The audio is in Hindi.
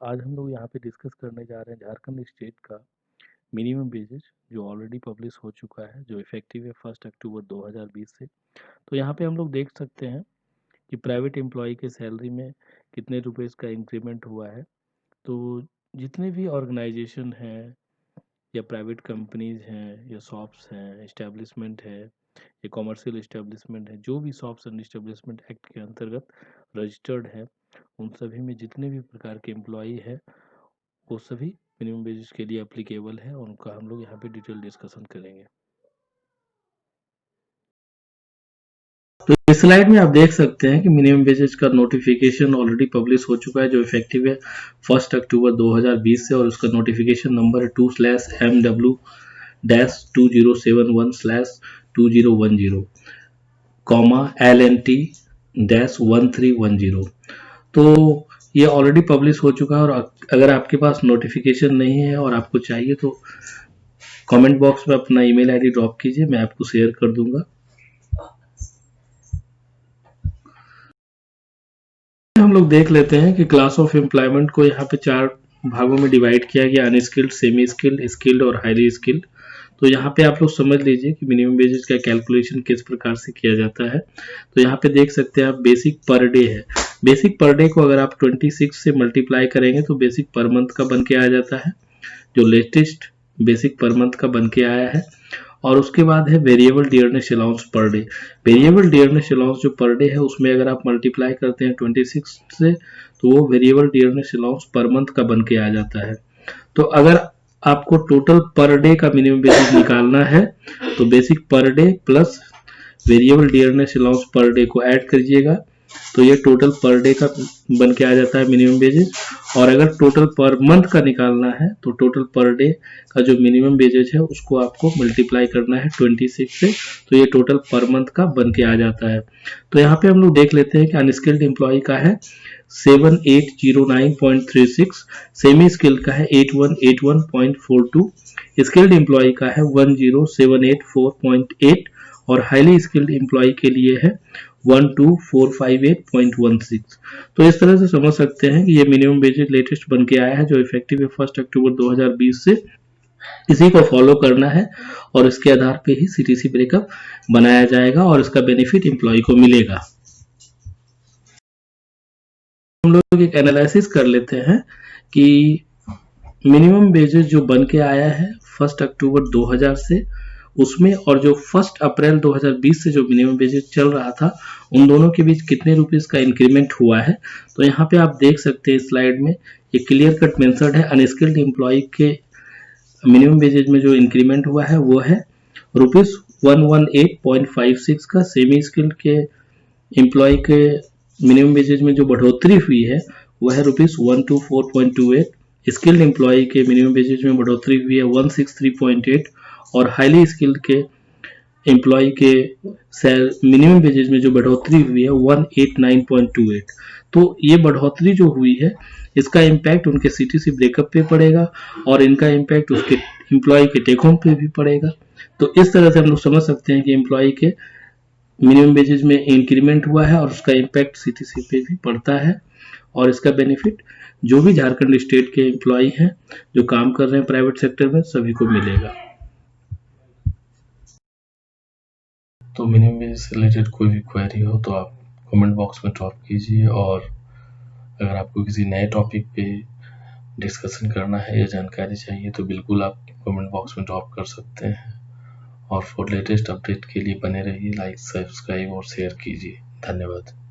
आज हम लोग यहाँ पे डिस्कस करने जा रहे हैं झारखंड स्टेट का मिनिमम वेजेस जो ऑलरेडी पब्लिश हो चुका है, जो इफेक्टिव है 1 अक्टूबर 2020 से। तो यहाँ पे हम लोग देख सकते हैं कि प्राइवेट एम्प्लॉय के सैलरी में कितने रुपए इसका इंक्रीमेंट हुआ है। तो जितने भी ऑर्गेनाइजेशन हैं या प्राइवेट कंपनीज हैं या शॉप्स हैं, इस्टेब्लिशमेंट है या कॉमर्शियल इस्टेब्लिशमेंट है, जो भी शॉप्स एंड इस्टेब्लिशमेंट एक्ट के अंतर्गत रजिस्टर्ड है, उन सभी में जितने भी प्रकार के एम्प्लॉई है वो सभी मिनिमम वेजेस के लिए एप्लीकेबल है और उनका हम लोग यहाँ पे डिटेल डिस्कशन करेंगे। तो इस स्लाइड में आप देख सकते हैं कि मिनिमम वेजेस का नोटिफिकेशन ऑलरेडी पब्लिश हो चुका है, जो इफेक्टिव है 1 अक्टूबर 2020 से, और उसका नोटिफिकेशन नंबर है 2/MW-2071/2010, LNT-1310। तो ये ऑलरेडी पब्लिश हो चुका है, और अगर आपके पास नोटिफिकेशन नहीं है और आपको चाहिए तो कमेंट बॉक्स में अपना ईमेल आईडी ड्रॉप कीजिए, मैं आपको शेयर कर दूंगा। हम लोग देख लेते हैं कि क्लास ऑफ एम्प्लॉयमेंट को यहाँ पे 4 भागों में डिवाइड किया गया: अनस्किल्ड, सेमी स्किल्ड, स्किल्ड और हाईली स्किल्ड। तो यहाँ पे आप लोग समझ लीजिए कि मिनिमम वेजेस का कैलकुलेशन किस प्रकार से किया जाता है। तो यहाँ पे देख सकते हैं आप, बेसिक पर डे है। बेसिक पर डे को अगर आप 26 से मल्टीप्लाई करेंगे तो बेसिक पर मंथ का बन के आ जाता है, जो लेटेस्ट बेसिक पर मंथ का बन के आया है। और उसके बाद है variable dearness allowance per day. Variable dearness allowance जो पर डे है उसमें अगर आप मल्टीप्लाई करते हैं 26 से तो वो variable dearness allowance per month का बन के आ जाता है। तो अगर आपको टोटल पर डे का मिनिमम बेसिस निकालना है तो basic per debt plus variable dearness allowance per day को ऐड करिएगा, तो ये टोटल पर डे का बन के आ जाता है मिनिमम वेजेस। और अगर टोटल पर मंथ का निकालना है तो टोटल पर डे का जो मिनिमम वेजेस है उसको आपको मल्टीप्लाई करना है 26 से, तो ये टोटल पर मंथ का बन के आ जाता है। तो यहाँ पे हम लोग देख लेते हैं कि अनस्किल्ड एम्प्लॉय का है 7809.36, सेमी स्किल्ड का है 8181.42, स्किल्ड एम्प्लॉय का है 10784.8 और हाईली स्किल्ड एम्प्लॉय के लिए है 12458.16। तो इस तरह से समझ सकते हैं कि ये मिनिमम वेजेस लेटेस्ट बन के आया है, जो इफेक्टिव है 1 अक्टूबर 2020 से। इसी को फॉलो करना है और इसके आधार पे ही सीटीसी ब्रेकअप बनाया जाएगा और इसका बेनिफिट एम्प्लॉय को मिलेगा। हम लोग एक एनालिसिस कर लेते हैं कि मिनिमम वेजेस जो बन के आया है 1 अक्टूबर 2000 से, उसमें और जो 1 अप्रैल 2020 से जो मिनिमम वेजेस चल रहा था, उन दोनों के बीच कितने रुपीस का इंक्रीमेंट हुआ है। तो यहाँ पे आप देख सकते हैं स्लाइड में ये क्लियर कट मेंशन्ड है। अनस्किल्ड एम्प्लॉय के मिनिमम वेजेज में जो इंक्रीमेंट हुआ है वो है ₹118.56 का। सेमी स्किल्ड के एम्प्लॉय के मिनिमम वेजेज में जो बढ़ोतरी हुई है वह है ₹124.28। स्किल्ड एम्प्लॉय के मिनिमम वेजेज में बढ़ोतरी हुई है 163.8 और हाईली स्किल्ड के एम्प्लॉय के मिनिमम वेजेज में जो बढ़ोतरी हुई है 189.28। तो ये बढ़ोतरी जो हुई है इसका इम्पैक्ट उनके सीटीसी ब्रेकअप पे पड़ेगा और इनका इम्पैक्ट उसके एम्प्लॉय के टेक होम पे भी पड़ेगा। तो इस तरह से हम लोग समझ सकते हैं कि एम्प्लॉय के मिनिमम वेजेज में इंक्रीमेंट हुआ है और उसका इम्पैक्ट सीटीसी पे भी पड़ता है, और इसका बेनिफिट जो भी झारखंड स्टेट के एम्प्लॉय हैं जो काम कर रहे हैं प्राइवेट सेक्टर में सभी को मिलेगा। तो मिनिमम वेज से रिलेटेड कोई भी क्वेरी हो तो आप कमेंट बॉक्स में ड्रॉप कीजिए, और अगर आपको किसी नए टॉपिक पे डिस्कशन करना है या जानकारी चाहिए तो बिल्कुल आप कमेंट बॉक्स में ड्रॉप कर सकते हैं। और फॉर लेटेस्ट अपडेट के लिए बने रहिए, लाइक, सब्सक्राइब और शेयर कीजिए। धन्यवाद।